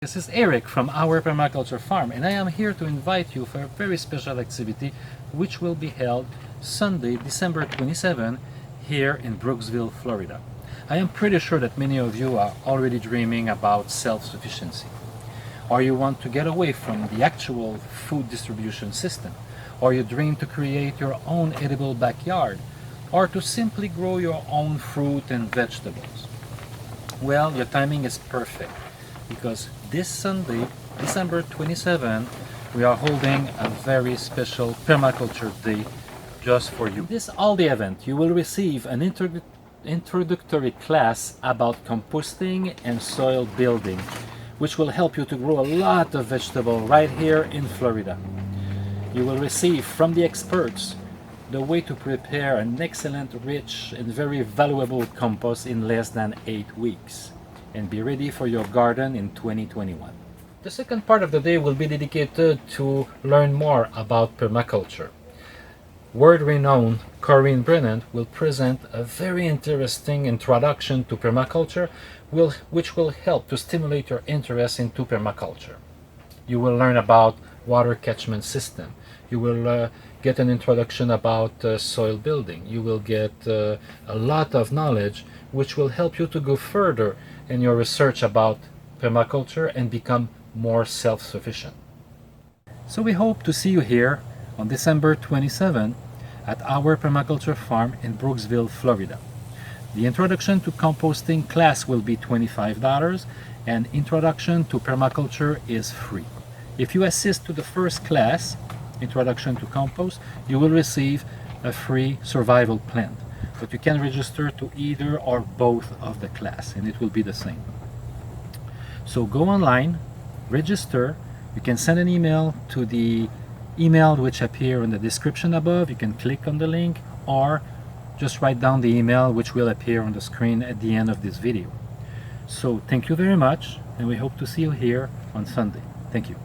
This is Eric from Our Permaculture Farm, and I am here to invite you for a very special activity which will be held Sunday, December 27 here in Brooksville, Florida. I am pretty sure that many of you are already dreaming about self-sufficiency, or you want to get away from the actual food distribution system, or you dream to create your own edible backyard, or to simply grow your own fruit and vegetables. Well, your timing is perfect, because this Sunday, December 27, we are holding a very special permaculture day just for you. This all-day event, you will receive an introductory class about composting and soil building, which will help you to grow a lot of vegetables right here in Florida. You will receive from the experts the way to prepare an excellent, rich, and very valuable compost in less than 8 weeks, and be ready for your garden in 2021. The second part of the day will be dedicated to learn more about permaculture. World-renowned Corinne Brennan will present a very interesting introduction to permaculture, which will help to stimulate your interest into permaculture. You will learn about water catchment system. You will get an introduction about soil building. You will get a lot of knowledge which will help you to go further in your research about permaculture and become more self-sufficient. So we hope to see you here on December 27 at Our Permaculture Farm in Brooksville, Florida. The Introduction to Composting class will be $25, and Introduction to Permaculture is free. If you assist to the first class, Introduction to Compost, you will receive a free survival plant. But you can register to either or both of the class, and it will be the same. So go online, register. You can send an email to the email which appear in the description above. You can click on the link, or just write down the email which will appear on the screen at the end of this video. So thank you very much, and we hope to see you here on Sunday. Thank you.